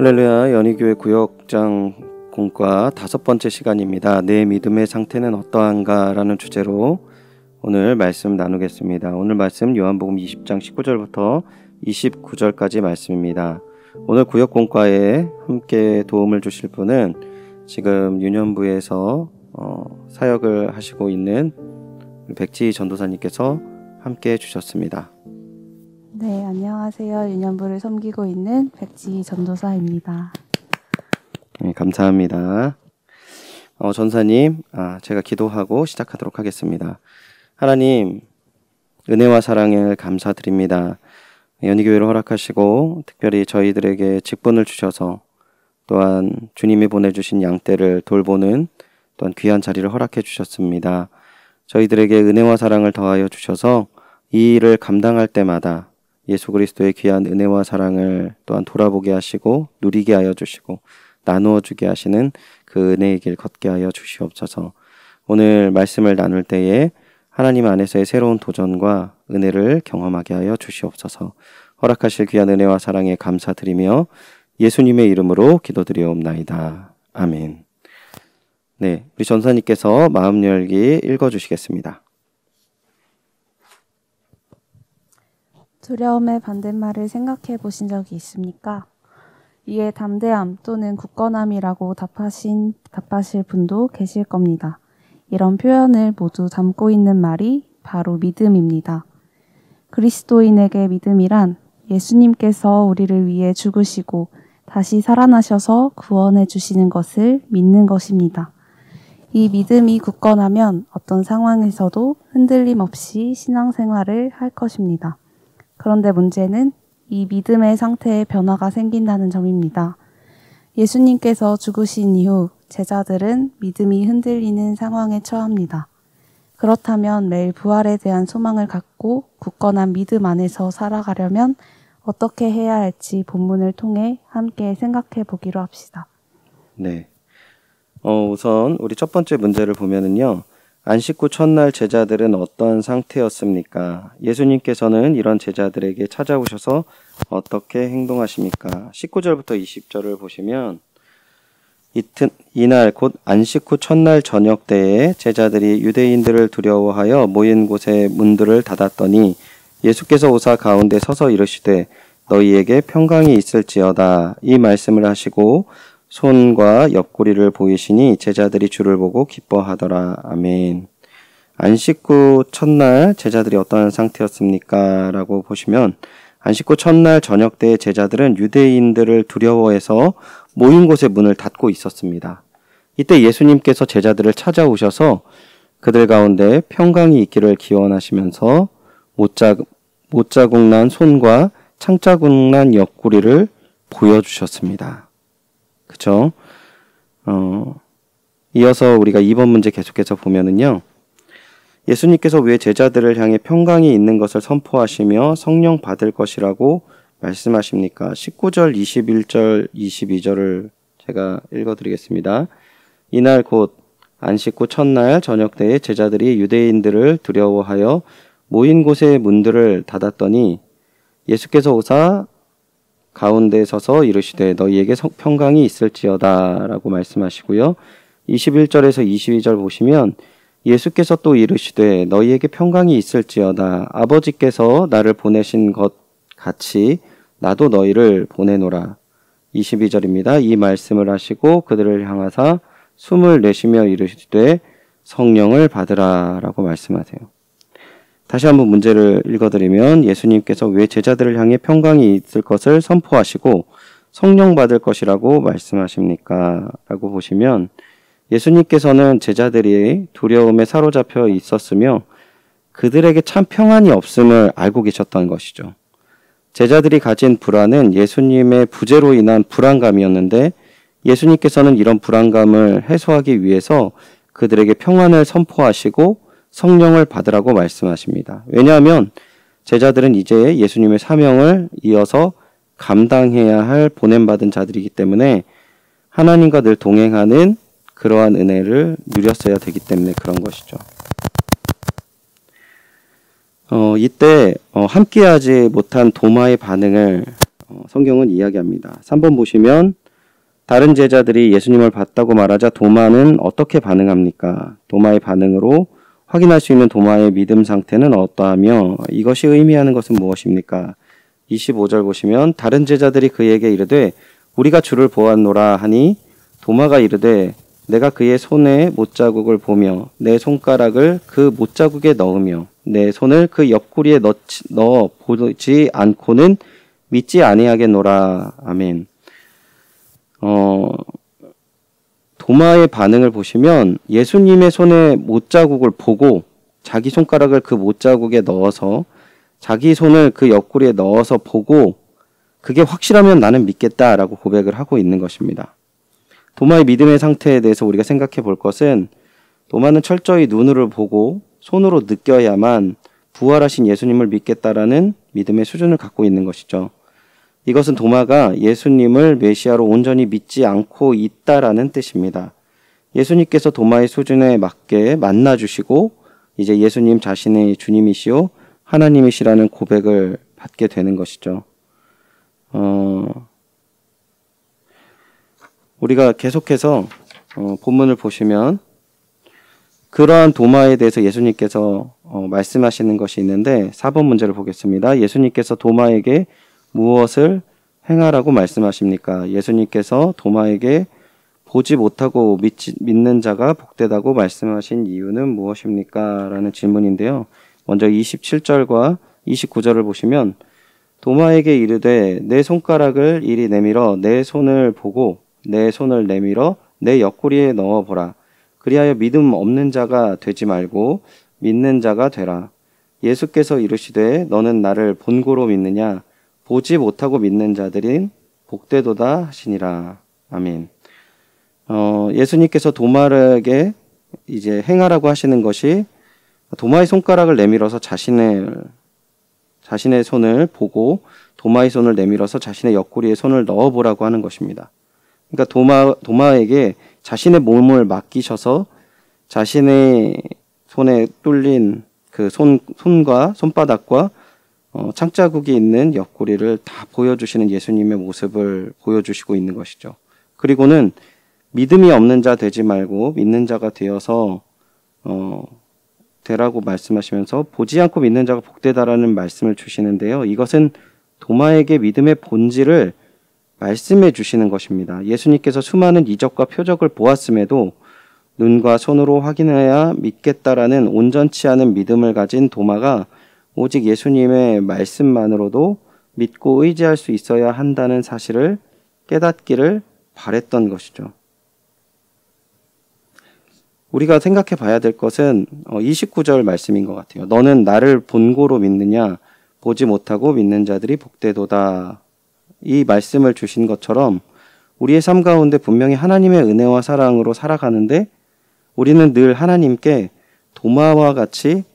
할렐루야, 연희교회 구역장 공과 5번째 시간입니다. 내 믿음의 상태는 어떠한가? 라는 주제로 오늘 말씀 나누겠습니다. 오늘 말씀 요한복음 20장 19절부터 29절까지 말씀입니다. 오늘 구역공과에 함께 도움을 주실 분은 지금 유년부에서 사역을 하시고 있는 백지희 전도사님께서 함께 해주셨습니다. 네, 안녕하세요. 유년부를 섬기고 있는 백지희 전도사입니다. 네, 감사합니다. 전사님, 제가 기도하고 시작하도록 하겠습니다. 하나님, 은혜와 사랑을 감사드립니다. 연희교회를 허락하시고 특별히 저희들에게 직분을 주셔서 또한 주님이 보내주신 양떼를 돌보는 또한 귀한 자리를 허락해 주셨습니다. 저희들에게 은혜와 사랑을 더하여 주셔서 이 일을 감당할 때마다 예수 그리스도의 귀한 은혜와 사랑을 또한 돌아보게 하시고 누리게 하여 주시고 나누어 주게 하시는 그 은혜의 길 걷게 하여 주시옵소서. 오늘 말씀을 나눌 때에 하나님 안에서의 새로운 도전과 은혜를 경험하게 하여 주시옵소서. 허락하실 귀한 은혜와 사랑에 감사드리며 예수님의 이름으로 기도드리옵나이다. 아멘. 네, 우리 전사님께서 마음 열기 읽어주시겠습니다. 두려움의 반대말을 생각해 보신 적이 있습니까? 이에 담대함 또는 굳건함이라고 답하실 분도 계실 겁니다. 이런 표현을 모두 담고 있는 말이 바로 믿음입니다. 그리스도인에게 믿음이란 예수님께서 우리를 위해 죽으시고 다시 살아나셔서 구원해 주시는 것을 믿는 것입니다. 이 믿음이 굳건하면 어떤 상황에서도 흔들림 없이 신앙생활을 할 것입니다. 그런데 문제는 이 믿음의 상태에 변화가 생긴다는 점입니다. 예수님께서 죽으신 이후 제자들은 믿음이 흔들리는 상황에 처합니다. 그렇다면 매일 부활에 대한 소망을 갖고 굳건한 믿음 안에서 살아가려면 어떻게 해야 할지 본문을 통해 함께 생각해 보기로 합시다. 네. 우선 우리 첫 번째 문제를 보면은요. 안식 후 첫날 제자들은 어떤 상태였습니까? 예수님께서는 이런 제자들에게 찾아오셔서 어떻게 행동하십니까? 19절부터 20절을 보시면 이날 곧 안식 후 첫날 저녁 때에 제자들이 유대인들을 두려워하여 모인 곳에 문들을 닫았더니 예수께서 오사 가운데 서서 이르시되 너희에게 평강이 있을지어다. 이 말씀을 하시고 손과 옆구리를 보이시니 제자들이 주를 보고 기뻐하더라. 아멘. 안식 후 첫날 제자들이 어떠한 상태였습니까? 라고 보시면 안식 후 첫날 저녁 때 제자들은 유대인들을 두려워해서 모인 곳의 문을 닫고 있었습니다. 이때 예수님께서 제자들을 찾아오셔서 그들 가운데 평강이 있기를 기원하시면서 못자국 난 손과 창자국 난 옆구리를 보여주셨습니다. 그쵸? 이어서 우리가 2번 문제 계속해서 보면은요. 예수님께서 왜 제자들을 향해 평강이 있는 것을 선포하시며 성령 받을 것이라고 말씀하십니까? 19절, 21절, 22절을 제가 읽어드리겠습니다. 이날 곧 안식 후 첫날 저녁 때에 제자들이 유대인들을 두려워하여 모인 곳의 문들을 닫았더니 예수께서 오사 가운데 서서 이르시되 너희에게 평강이 있을지어다 라고 말씀하시고요. 21절에서 22절 보시면 예수께서 또 이르시되 너희에게 평강이 있을지어다. 아버지께서 나를 보내신 것 같이 나도 너희를 보내노라. 22절입니다. 이 말씀을 하시고 그들을 향하사 숨을 내쉬며 이르시되 성령을 받으라 라고 말씀하세요. 다시 한번 문제를 읽어드리면 예수님께서 왜 제자들을 향해 평강이 있을 것을 선포하시고 성령 받을 것이라고 말씀하십니까? 라고 보시면 예수님께서는 제자들이 두려움에 사로잡혀 있었으며 그들에게 참 평안이 없음을 알고 계셨던 것이죠. 제자들이 가진 불안은 예수님의 부재로 인한 불안감이었는데 예수님께서는 이런 불안감을 해소하기 위해서 그들에게 평안을 선포하시고 성령을 받으라고 말씀하십니다. 왜냐하면 제자들은 이제 예수님의 사명을 이어서 감당해야 할 보냄받은 자들이기 때문에 하나님과 늘 동행하는 그러한 은혜를 누렸어야 되기 때문에 그런 것이죠. 이때 함께하지 못한 도마의 반응을 성경은 이야기합니다. 3번 보시면 다른 제자들이 예수님을 봤다고 말하자 도마는 어떻게 반응합니까? 도마의 반응으로 확인할 수 있는 도마의 믿음 상태는 어떠하며 이것이 의미하는 것은 무엇입니까? 25절 보시면 다른 제자들이 그에게 이르되 우리가 주를 보았노라 하니 도마가 이르되 내가 그의 손에 못자국을 보며 내 손가락을 그 못자국에 넣으며 내 손을 그 옆구리에 넣어 보지 않고는 믿지 아니하겠노라. 아멘. 도마의 반응을 보시면 예수님의 손에 못자국을 보고 자기 손가락을 그 못자국에 넣어서 자기 손을 그 옆구리에 넣어서 보고 그게 확실하면 나는 믿겠다라고 고백을 하고 있는 것입니다. 도마의 믿음의 상태에 대해서 우리가 생각해 볼 것은 도마는 철저히 눈으로 보고 손으로 느껴야만 부활하신 예수님을 믿겠다라는 믿음의 수준을 갖고 있는 것이죠. 이것은 도마가 예수님을 메시아로 온전히 믿지 않고 있다라는 뜻입니다. 예수님께서 도마의 수준에 맞게 만나주시고 이제 예수님 자신의 주님이시오 하나님이시라는 고백을 받게 되는 것이죠. 우리가 계속해서 본문을 보시면 그러한 도마에 대해서 예수님께서 말씀하시는 것이 있는데 4번 문제를 보겠습니다. 예수님께서 도마에게 무엇을 행하라고 말씀하십니까? 예수님께서 도마에게 보지 못하고 믿는 자가 복되다고 말씀하신 이유는 무엇입니까? 라는 질문인데요. 먼저 27절과 29절을 보시면 도마에게 이르되 내 손가락을 이리 내밀어 내 손을 보고 내 손을 내밀어 내 옆구리에 넣어보라. 그리하여 믿음 없는 자가 되지 말고 믿는 자가 되라. 예수께서 이르시되 너는 나를 본고로 믿느냐? 보지 못하고 믿는 자들인 복되도다 하시니라. 아멘. 예수님께서 도마에게 이제 행하라고 하시는 것이 도마의 손가락을 내밀어서 자신의 손을 보고 도마의 손을 내밀어서 자신의 옆구리에 손을 넣어보라고 하는 것입니다. 그러니까 도마에게 자신의 몸을 맡기셔서 자신의 손에 뚫린 그 손과 손바닥과 창자국이 있는 옆구리를 다 보여주시는 예수님의 모습을 보여주시고 있는 것이죠. 그리고는 믿음이 없는 자 되지 말고 믿는 자가 되어서 되라고 말씀하시면서 보지 않고 믿는 자가 복되다라는 말씀을 주시는데요. 이것은 도마에게 믿음의 본질을 말씀해 주시는 것입니다. 예수님께서 수많은 이적과 표적을 보았음에도 눈과 손으로 확인해야 믿겠다라는 온전치 않은 믿음을 가진 도마가 오직 예수님의 말씀만으로도 믿고 의지할 수 있어야 한다는 사실을 깨닫기를 바랬던 것이죠. 우리가 생각해 봐야 될 것은 29절 말씀인 것 같아요. 너는 나를 본고로 믿느냐? 보지 못하고 믿는 자들이 복되도다. 이 말씀을 주신 것처럼 우리의 삶 가운데 분명히 하나님의 은혜와 사랑으로 살아가는데 우리는 늘 하나님께 도마와 같이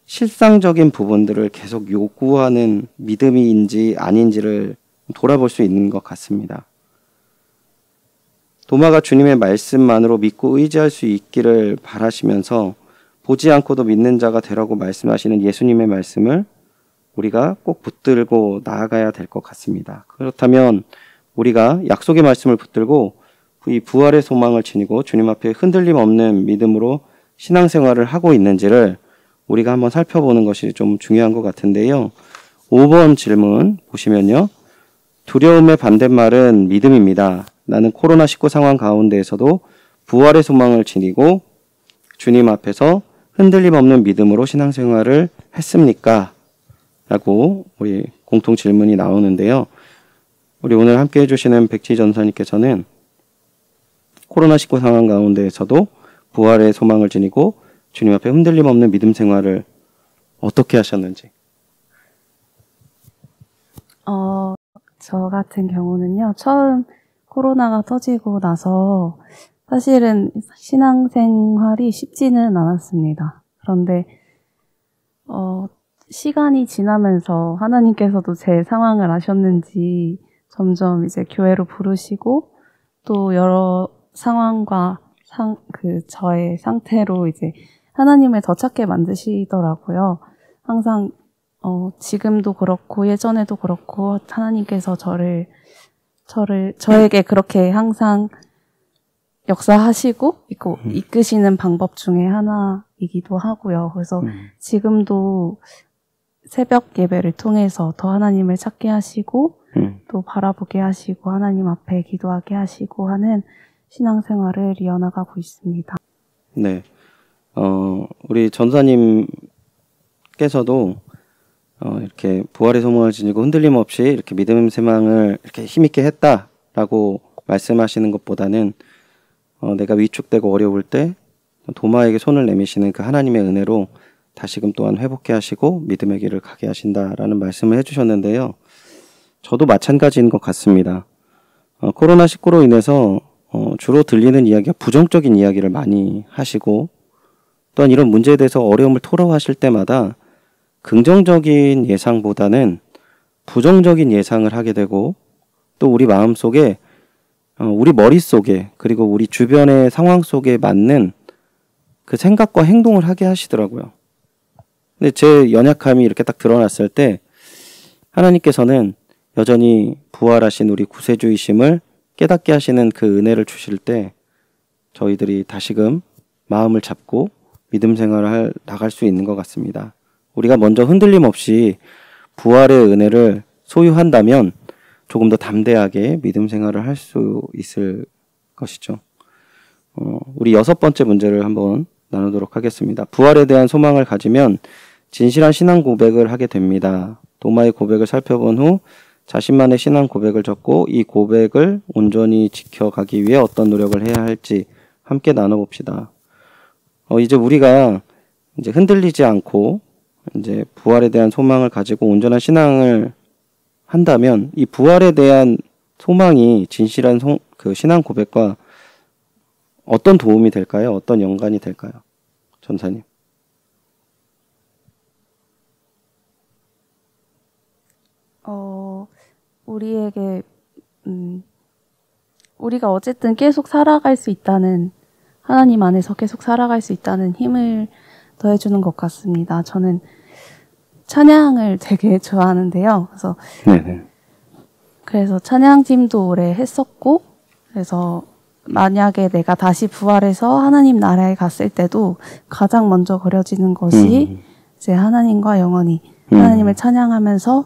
실상적인 부분들을 계속 요구하는 믿음인지 아닌지를 돌아볼 수 있는 것 같습니다. 도마가 주님의 말씀만으로 믿고 의지할 수 있기를 바라시면서 보지 않고도 믿는 자가 되라고 말씀하시는 예수님의 말씀을 우리가 꼭 붙들고 나아가야 될 것 같습니다. 그렇다면 우리가 약속의 말씀을 붙들고 이 부활의 소망을 지니고 주님 앞에 흔들림 없는 믿음으로 신앙생활을 하고 있는지를 우리가 한번 살펴보는 것이 좀 중요한 것 같은데요. 5번 질문 보시면요. 두려움의 반대말은 믿음입니다. 나는 코로나19 상황 가운데에서도 부활의 소망을 지니고 주님 앞에서 흔들림 없는 믿음으로 신앙생활을 했습니까? 라고 우리 공통 질문이 나오는데요. 우리 오늘 함께 해주시는 백지 전사님께서는 코로나19 상황 가운데에서도 부활의 소망을 지니고 주님 앞에 흔들림 없는 믿음 생활을 어떻게 하셨는지. 저 같은 경우는요. 처음 코로나가 터지고 나서 사실은 신앙생활이 쉽지는 않았습니다. 그런데 시간이 지나면서 하나님께서도 제 상황을 아셨는지 점점 이제 교회로 부르시고 또 여러 상황과 저의 상태로 이제 하나님을 더 찾게 만드시더라고요. 항상 지금도 그렇고 예전에도 그렇고 하나님께서 저에게 그렇게 항상 역사하시고 이끄시는 방법 중에 하나이기도 하고요. 그래서 지금도 새벽 예배를 통해서 더 하나님을 찾게 하시고 또 바라보게 하시고 하나님 앞에 기도하게 하시고 하는 신앙생활을 이어나가고 있습니다. 네. 우리 전사님께서도 이렇게 부활의 소망을 지니고 흔들림 없이 이렇게 믿음 세망을 이렇게 힘있게 했다라고 말씀하시는 것보다는 내가 위축되고 어려울 때 도마에게 손을 내미시는 그 하나님의 은혜로 다시금 또한 회복해 하시고 믿음의 길을 가게 하신다라는 말씀을 해주셨는데요. 저도 마찬가지인 것 같습니다. 코로나19로 인해서 주로 들리는 이야기가 부정적인 이야기를 많이 하시고 또한 이런 문제에 대해서 어려움을 토로하실 때마다 긍정적인 예상보다는 부정적인 예상을 하게 되고 또 우리 마음속에 우리 머릿속에 그리고 우리 주변의 상황 속에 맞는 그 생각과 행동을 하게 하시더라고요. 근데 제 연약함이 이렇게 딱 드러났을 때 하나님께서는 여전히 부활하신 우리 구세주이심을 깨닫게 하시는 그 은혜를 주실 때 저희들이 다시금 마음을 잡고 믿음 생활을 나갈 수 있는 것 같습니다. 우리가 먼저 흔들림 없이 부활의 은혜를 소유한다면 조금 더 담대하게 믿음 생활을 할 수 있을 것이죠. 우리 6번째 문제를 한번 나누도록 하겠습니다. 부활에 대한 소망을 가지면 진실한 신앙 고백을 하게 됩니다. 도마의 고백을 살펴본 후 자신만의 신앙 고백을 적고 이 고백을 온전히 지켜가기 위해 어떤 노력을 해야 할지 함께 나눠봅시다. 이제 우리가 이제 흔들리지 않고 이제 부활에 대한 소망을 가지고 온전한 신앙을 한다면 이 부활에 대한 소망이 진실한 그 신앙 고백과 어떤 도움이 될까요? 어떤 연관이 될까요? 전사님. 우리에게 우리가 어쨌든 계속 살아갈 수 있다는 하나님 안에서 계속 살아갈 수 있다는 힘을 더해주는 것 같습니다. 저는 찬양을 되게 좋아하는데요. 그래서 찬양팀도 오래 했었고, 그래서 만약에 내가 다시 부활해서 하나님 나라에 갔을 때도 가장 먼저 그려지는 것이 이제 하나님과 영원히 하나님을 찬양하면서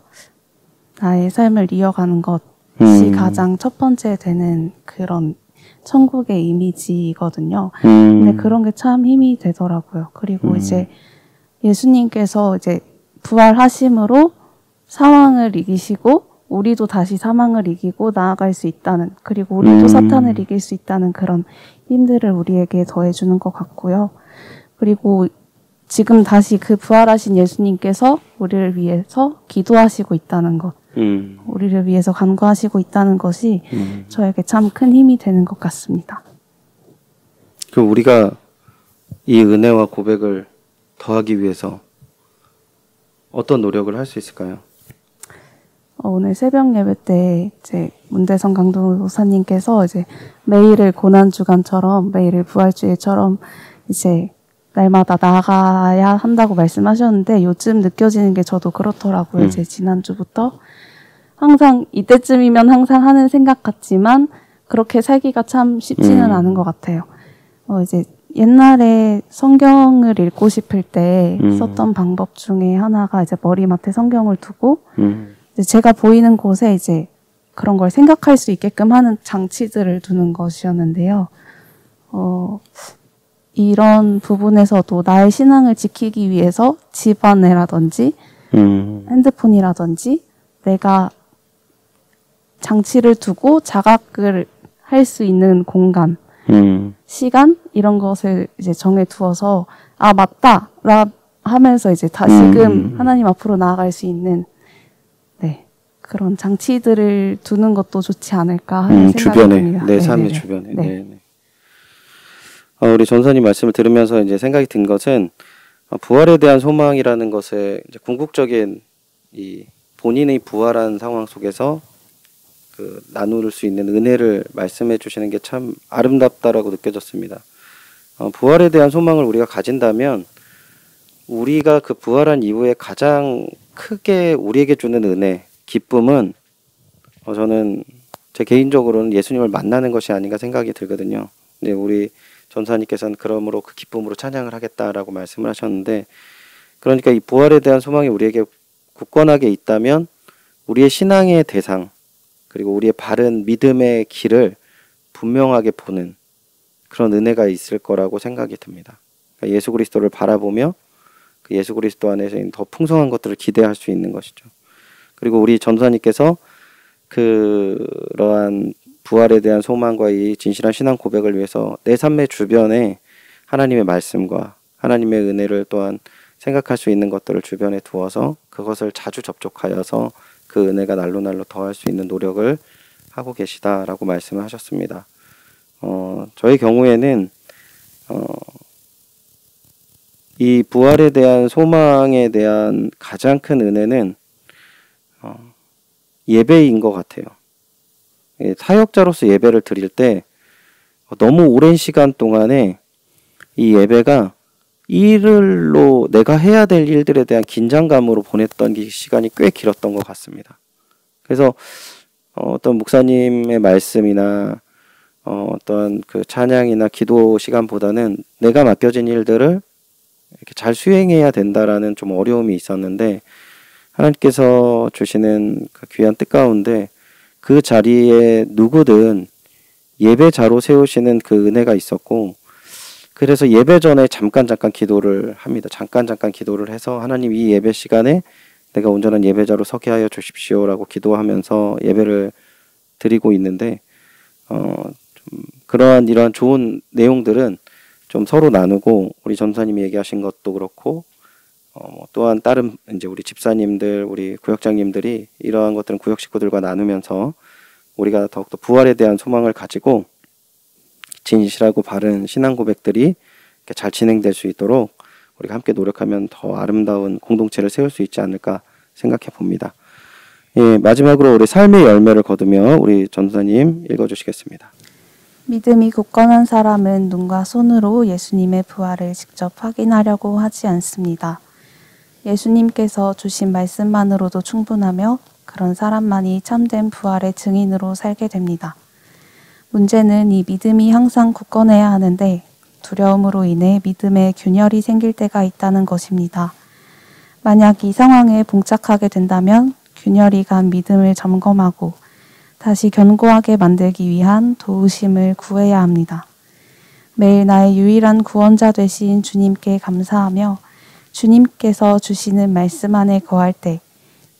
나의 삶을 이어가는 것이 가장 첫 번째 되는 그런 천국의 이미지거든요. 근데 그런 게 참 힘이 되더라고요. 그리고 이제 예수님께서 이제 부활하심으로 사망을 이기시고 우리도 다시 사망을 이기고 나아갈 수 있다는, 그리고 우리도 사탄을 이길 수 있다는 그런 힘들을 우리에게 더해주는 것 같고요. 그리고 지금 다시 그 부활하신 예수님께서 우리를 위해서 기도하시고 있다는 것, 우리를 위해서 간구하시고 있다는 것이 저에게 참 큰 힘이 되는 것 같습니다. 그럼 우리가 이 은혜와 고백을 더하기 위해서 어떤 노력을 할 수 있을까요? 오늘 새벽 예배 때 이제 문대성 강도사님께서 이제 매일을 고난주간처럼 매일을 부활주일처럼 이제 날마다 나아가야 한다고 말씀하셨는데 요즘 느껴지는 게 저도 그렇더라고요. 이제 지난주부터 항상 이때쯤이면 항상 하는 생각 같지만 그렇게 살기가 참 쉽지는 않은 것 같아요. 이제 옛날에 성경을 읽고 싶을 때 썼던 방법 중에 하나가 이제 머리맡에 성경을 두고 이제 제가 보이는 곳에 이제 그런 걸 생각할 수 있게끔 하는 장치들을 두는 것이었는데요. 이런 부분에서도 나의 신앙을 지키기 위해서 집안에라든지 핸드폰이라든지 내가 장치를 두고 자각을 할 수 있는 공간, 시간 이런 것을 이제 정해 두어서 아 맞다 라 하면서 이제 다시금 하나님 앞으로 나아갈 수 있는 그런 장치들을 두는 것도 좋지 않을까 하는 생각이 주변에, 듭니다. 내 삶의 주변에. 네네. 우리 전사님 말씀을 들으면서 이제 생각이 든 것은 부활에 대한 소망이라는 것에 이제 궁극적인 이 본인의 부활한 상황 속에서 그 나눌 수 있는 은혜를 말씀해 주시는 게 참 아름답다라고 느껴졌습니다. 부활에 대한 소망을 우리가 가진다면 우리가 그 부활한 이후에 가장 크게 우리에게 주는 은혜, 기쁨은 저는 제 개인적으로는 예수님을 만나는 것이 아닌가 생각이 들거든요. 근데 우리 전사님께서는 그러므로 그 기쁨으로 찬양을 하겠다라고 말씀을 하셨는데, 그러니까 이 부활에 대한 소망이 우리에게 굳건하게 있다면 우리의 신앙의 대상, 그리고 우리의 바른 믿음의 길을 분명하게 보는 그런 은혜가 있을 거라고 생각이 듭니다. 그러니까 예수 그리스도를 바라보며 그 예수 그리스도 안에서 더 풍성한 것들을 기대할 수 있는 것이죠. 그리고 우리 전사님께서 그러한 부활에 대한 소망과 이 진실한 신앙 고백을 위해서 내 삶의 주변에 하나님의 말씀과 하나님의 은혜를 또한 생각할 수 있는 것들을 주변에 두어서 그것을 자주 접촉하여서 그 은혜가 날로 더할 수 있는 노력을 하고 계시다라고 말씀을 하셨습니다. 저의 경우에는 이 부활에 대한 소망에 대한 가장 큰 은혜는 예배인 것 같아요. 사역자로서 예배를 드릴 때 너무 오랜 시간 동안에 이 예배가 일로 내가 해야 될 일들에 대한 긴장감으로 보냈던 시간이 꽤 길었던 것 같습니다. 그래서 어떤 목사님의 말씀이나 어떤 그 찬양이나 기도 시간보다는 내가 맡겨진 일들을 이렇게 잘 수행해야 된다라는 좀 어려움이 있었는데, 하나님께서 주시는 그 귀한 뜻 가운데 그 자리에 누구든 예배자로 세우시는 그 은혜가 있었고, 그래서 예배 전에 잠깐 기도를 합니다. 잠깐 기도를 해서 하나님 이 예배 시간에 내가 온전한 예배자로 서게 하여 주십시오라고 기도하면서 예배를 드리고 있는데, 좀 이러한 좋은 내용들은 좀 서로 나누고, 우리 전사님이 얘기하신 것도 그렇고 또한 다른 이제 우리 집사님들, 우리 구역장님들이 이러한 것들은 구역 식구들과 나누면서 우리가 더욱더 부활에 대한 소망을 가지고 진실하고 바른 신앙 고백들이 잘 진행될 수 있도록 우리가 함께 노력하면 더 아름다운 공동체를 세울 수 있지 않을까 생각해 봅니다. 예, 마지막으로 우리 삶의 열매를 거두며 우리 전사님 읽어주시겠습니다. 믿음이 굳건한 사람은 눈과 손으로 예수님의 부활을 직접 확인하려고 하지 않습니다. 예수님께서 주신 말씀만으로도 충분하며 그런 사람만이 참된 부활의 증인으로 살게 됩니다. 문제는 이 믿음이 항상 굳건해야 하는데 두려움으로 인해 믿음에 균열이 생길 때가 있다는 것입니다. 만약 이 상황에 봉착하게 된다면 균열이 간 믿음을 점검하고 다시 견고하게 만들기 위한 도우심을 구해야 합니다. 매일 나의 유일한 구원자 되신 주님께 감사하며 주님께서 주시는 말씀 안에 거할 때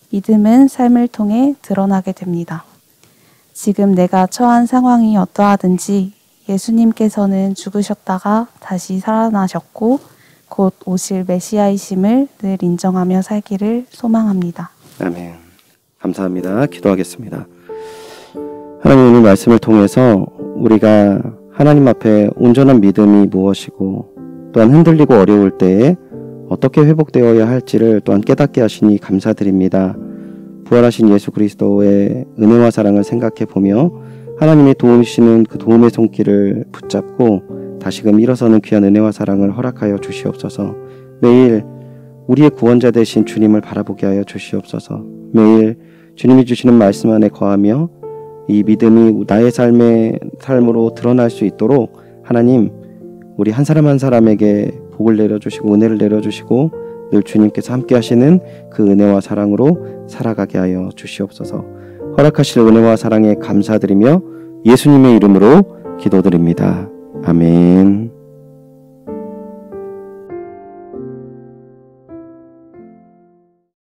믿음은 삶을 통해 드러나게 됩니다. 지금 내가 처한 상황이 어떠하든지 예수님께서는 죽으셨다가 다시 살아나셨고 곧 오실 메시아이심을 늘 인정하며 살기를 소망합니다. 아멘. 감사합니다. 기도하겠습니다. 하나님, 오늘 말씀을 통해서 우리가 하나님 앞에 온전한 믿음이 무엇이고 또한 흔들리고 어려울 때에 어떻게 회복되어야 할지를 또한 깨닫게 하시니 감사드립니다. 부활하신 예수 그리스도의 은혜와 사랑을 생각해 보며 하나님의 도우시는 그 도움의 손길을 붙잡고 다시금 일어서는 귀한 은혜와 사랑을 허락하여 주시옵소서. 매일 우리의 구원자 되신 주님을 바라보게 하여 주시옵소서. 매일 주님이 주시는 말씀 안에 거하며 이 믿음이 나의 삶으로 드러날 수 있도록 하나님, 우리 한 사람 한 사람에게 복을 내려주시고 은혜를 내려주시고 늘 주님께서 함께 하시는 그 은혜와 사랑으로 살아가게 하여 주시옵소서. 허락하실 은혜와 사랑에 감사드리며 예수님의 이름으로 기도드립니다. 아멘.